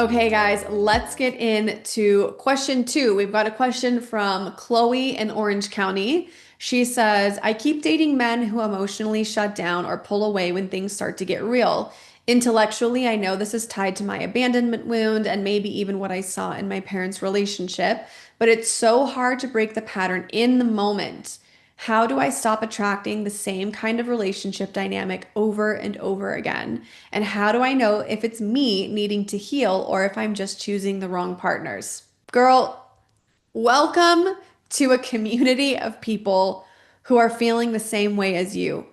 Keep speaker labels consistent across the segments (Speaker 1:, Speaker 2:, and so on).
Speaker 1: Okay, guys, let's get into question two. We've got a question from Chloe in Orange County. She says, I keep dating men who emotionally shut down or pull away when things start to get real. Intellectually, I know this is tied to my abandonment wound and maybe even what I saw in my parents' relationship, but it's so hard to break the pattern in the moment. How do I stop attracting the same kind of relationship dynamic over and over again? And how do I know if it's me needing to heal or if I'm just choosing the wrong partners? Girl, welcome to a community of people who are feeling the same way as you.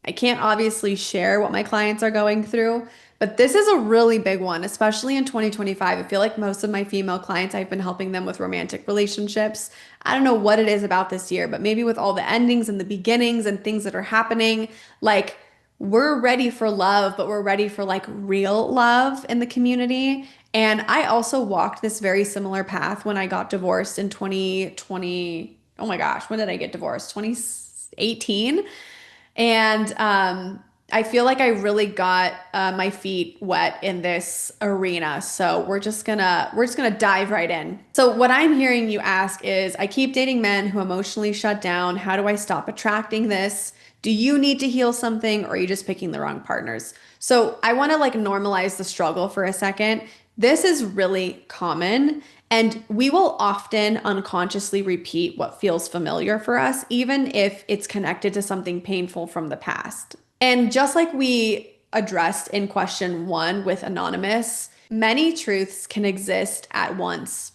Speaker 1: I can't obviously share what my clients are going through, but this is a really big one, especially in 2025. I feel like most of my female clients, I've been helping them with romantic relationships. I don't know what it is about this year, but maybe with all the endings and the beginnings and things that are happening, like we're ready for love, but we're ready for like real love in the community. And I also walked this very similar path when I got divorced in 2020. Oh my gosh, when did I get divorced? 2018. And I feel like I really got my feet wet in this arena. So we're just gonna dive right in. So what I'm hearing you ask is, I keep dating men who emotionally shut down. How do I stop attracting this? Do you need to heal something, or are you just picking the wrong partners? So I want to like normalize the struggle for a second. This is really common, and we will often unconsciously repeat what feels familiar for us, even if it's connected to something painful from the past. And just like we addressed in question one with Anonymous, many truths can exist at once.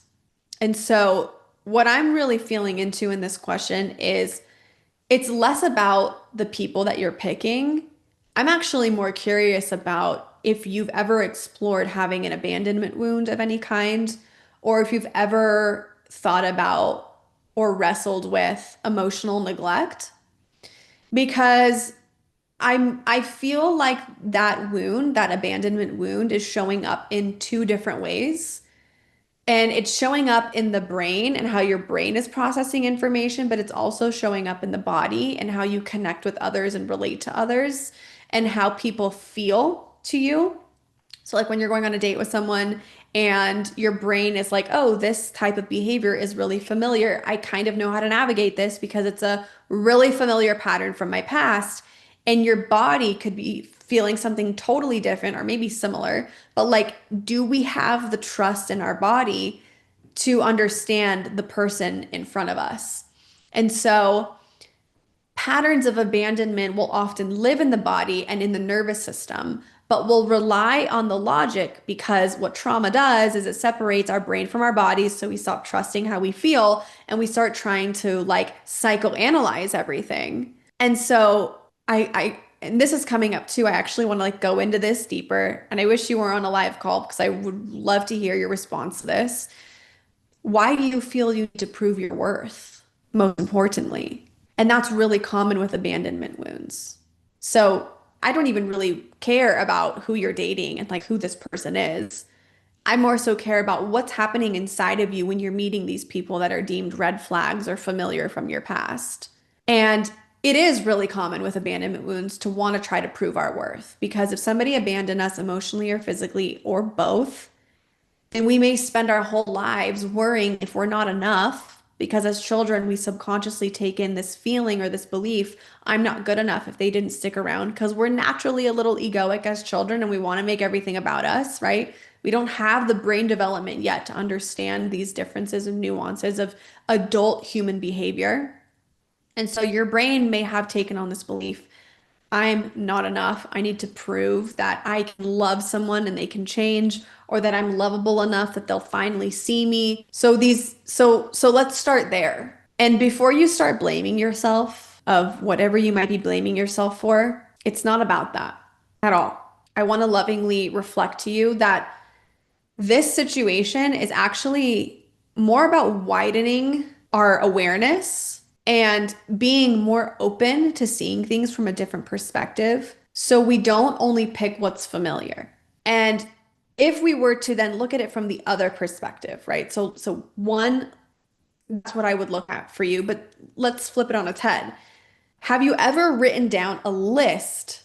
Speaker 1: And so, what I'm really feeling into in this question is it's less about the people that you're picking. I'm actually more curious about if you've ever explored having an abandonment wound of any kind, or if you've ever thought about or wrestled with emotional neglect. Because I feel like that wound, that abandonment wound, is showing up in two different ways. And it's showing up in the brain and how your brain is processing information, but it's also showing up in the body and how you connect with others and relate to others and how people feel to you. So, like when you're going on a date with someone and your brain is like, oh, this type of behavior is really familiar. I kind of know how to navigate this because it's a really familiar pattern from my past. And your body could be feeling something totally different or maybe similar. But, like, do we have the trust in our body to understand the person in front of us? And so, patterns of abandonment will often live in the body and in the nervous system, but will rely on the logic because what trauma does is it separates our brain from our bodies. So we stop trusting how we feel and we start trying to like psychoanalyze everything. And so and this is coming up too. I actually want to like go into this deeper. And I wish you were on a live call because I would love to hear your response to this. Why do you feel you need to prove your worth, most importantly? And that's really common with abandonment wounds. So I don't even really care about who you're dating and like who this person is. I more so care about what's happening inside of you when you're meeting these people that are deemed red flags or familiar from your past. And it is really common with abandonment wounds to want to try to prove our worth because if somebody abandoned us emotionally or physically or both, and we may spend our whole lives worrying if we're not enough because as children, we subconsciously take in this feeling or this belief, I'm not good enough if they didn't stick around because we're naturally a little egoic as children and we want to make everything about us, right? We don't have the brain development yet to understand these differences and nuances of adult human behavior. And so your brain may have taken on this belief I'm not enough. I need to prove that I can love someone and they can change, or that I'm lovable enough that they'll finally see me. So let's start there. And before you start blaming yourself of whatever you might be blaming yourself for, it's not about that at all. I want to lovingly reflect to you that this situation is actually more about widening our awareness and being more open to seeing things from a different perspective. So we don't only pick what's familiar. And if we were to then look at it from the other perspective, right? So one, that's what I would look at for you, but let's flip it on its head. Have you ever written down a list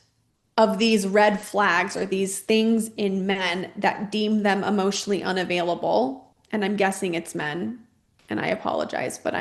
Speaker 1: of these red flags or these things in men that deem them emotionally unavailable, and I'm guessing it's men, and I apologize, but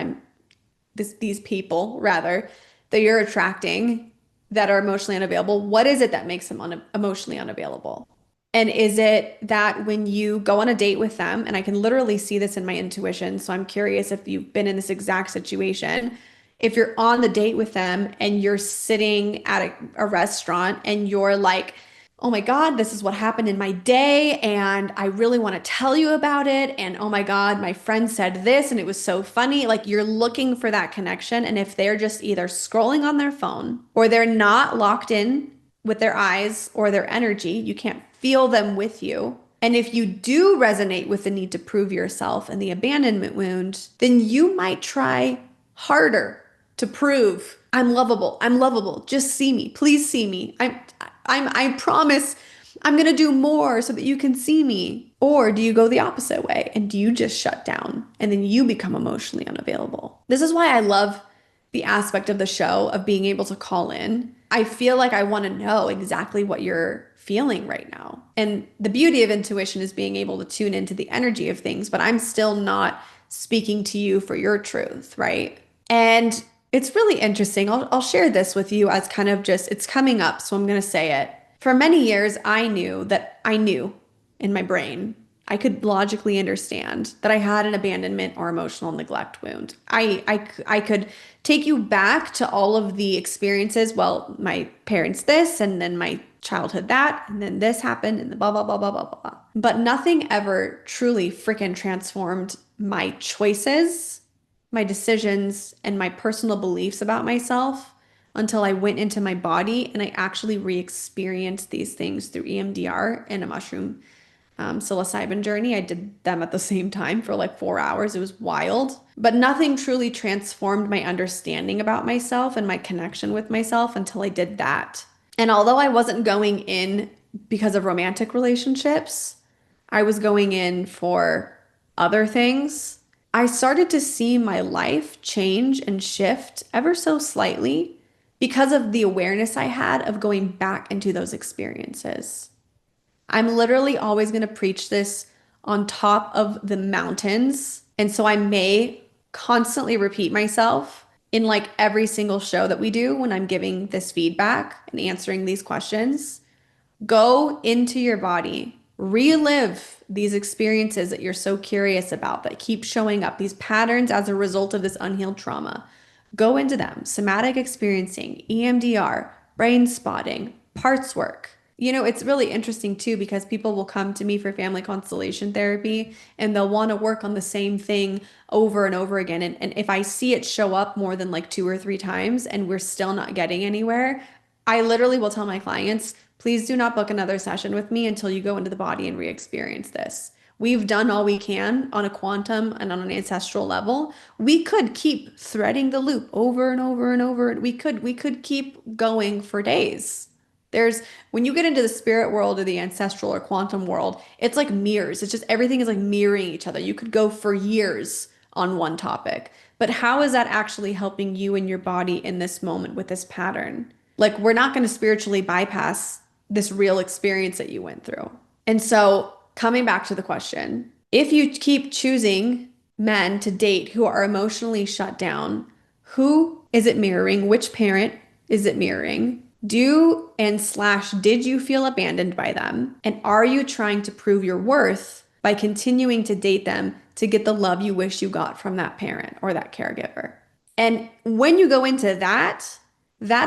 Speaker 1: these people rather that you're attracting that are emotionally unavailable, what is it that makes them emotionally unavailable? And is it that when you go on a date with them, and I can literally see this in my intuition, so I'm curious if you've been in this exact situation, if you're on the date with them and you're sitting at a restaurant and you're like, oh my God, this is what happened in my day, and I really want to tell you about it. And oh my God, my friend said this, and it was so funny. Like you're looking for that connection. And if they're just either scrolling on their phone or they're not locked in with their eyes or their energy, you can't feel them with you. And if you do resonate with the need to prove yourself and the abandonment wound, then you might try harder to prove I'm lovable. I'm lovable. Just see me. Please see me. I promise I'm going to do more so that you can see me. Or do you go the opposite way and do you just shut down and then you become emotionally unavailable? This is why I love the aspect of the show of being able to call in. I feel like I want to know exactly what you're feeling right now. And the beauty of intuition is being able to tune into the energy of things, but I'm still not speaking to you for your truth, right? And it's really interesting. I'll share this with you as kind of just, it's coming up, so I'm going to say it. For many years, I knew in my brain, I could logically understand that I had an abandonment or emotional neglect wound. I could take you back to all of the experiences. Well, my parents this, and then my childhood that, and then this happened, and the blah, blah, blah, blah, blah, blah, blah. But nothing ever truly freaking transformed my choices, my decisions, and my personal beliefs about myself until I went into my body and I actually re-experienced these things through EMDR and a mushroom psilocybin journey. I did them at the same time for like 4 hours. It was wild, but nothing truly transformed my understanding about myself and my connection with myself until I did that. And although I wasn't going in because of romantic relationships, I was going in for other things. I started to see my life change and shift ever so slightly because of the awareness I had of going back into those experiences. I'm literally always going to preach this on top of the mountains. And so I may constantly repeat myself in like every single show that we do when I'm giving this feedback and answering these questions. Go into your body, relive these experiences that you're so curious about that keep showing up, these patterns as a result of this unhealed trauma. Go into them, somatic experiencing, EMDR, brain spotting, parts work. You know, it's really interesting too because people will come to me for family constellation therapy and they'll want to work on the same thing over and over again. And if I see it show up more than like 2 or 3 times and we're still not getting anywhere, I literally will tell my clients, please do not book another session with me until you go into the body and re-experience this. We've done all we can on a quantum and on an ancestral level. We could keep threading the loop over and over and over. We could keep going for days. There's when you get into the spirit world or the ancestral or quantum world, it's like mirrors. It's just everything is like mirroring each other. You could go for years on one topic. But how is that actually helping you in your body in this moment with this pattern? Like we're not going to spiritually bypass this real experience that you went through. And so coming back to the question, if you keep choosing men to date who are emotionally shut down, who is it mirroring? Which parent is it mirroring? Did you feel abandoned by them? And are you trying to prove your worth by continuing to date them to get the love you wish you got from that parent or that caregiver? And when you go into that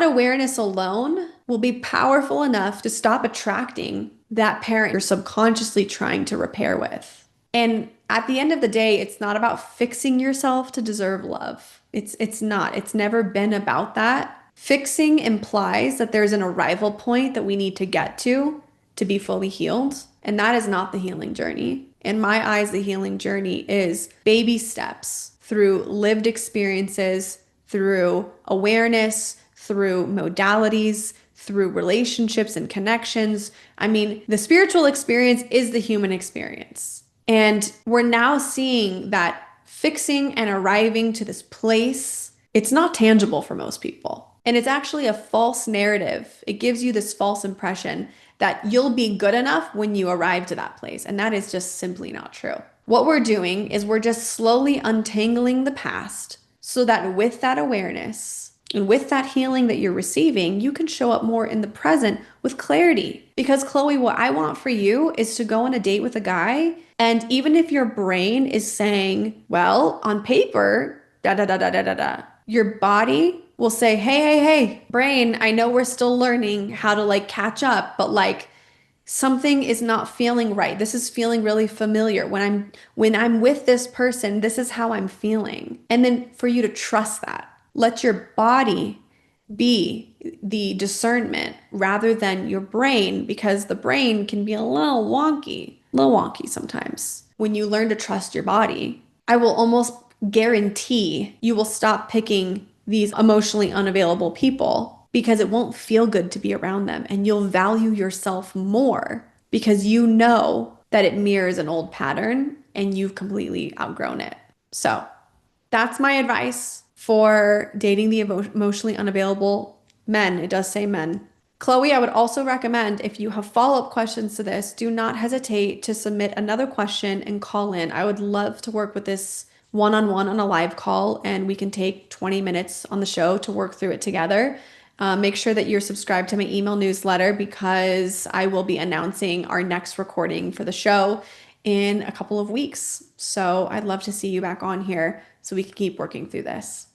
Speaker 1: awareness alone will be powerful enough to stop attracting that parent you're subconsciously trying to repair with. And at the end of the day, it's not about fixing yourself to deserve love. It's not. It's never been about that. Fixing implies that there's an arrival point that we need to get to be fully healed. And that is not the healing journey. In my eyes, the healing journey is baby steps through lived experiences, through awareness, through modalities, through relationships and connections. I mean, the spiritual experience is the human experience. And we're now seeing that fixing and arriving to this place, it's not tangible for most people. And it's actually a false narrative. It gives you this false impression that you'll be good enough when you arrive to that place. And that is just simply not true. What we're doing is we're just slowly untangling the past so that with that awareness and with that healing that you're receiving, you can show up more in the present with clarity. Because, Chloe, what I want for you is to go on a date with a guy. And even if your brain is saying, well, on paper, da da da da da da da, your body will say, hey, hey, hey, brain, I know we're still learning how to like catch up, but like something is not feeling right. This is feeling really familiar. When I'm with this person, this is how I'm feeling. And then for you to trust that. Let your body be the discernment rather than your brain, because the brain can be a little wonky sometimes. When you learn to trust your body, I will almost guarantee you will stop picking these emotionally unavailable people because it won't feel good to be around them, and you'll value yourself more because you know that it mirrors an old pattern and you've completely outgrown it. So, that's my advice for dating the emotionally unavailable men. It does say men. Chloe, I would also recommend if you have follow-up questions to this, do not hesitate to submit another question and call in. I would love to work with this one-on-one on a live call, and we can take 20 minutes on the show to work through it together. Make sure that you're subscribed to my email newsletter because I will be announcing our next recording for the show in a couple of weeks. So I'd love to see you back on here so we can keep working through this.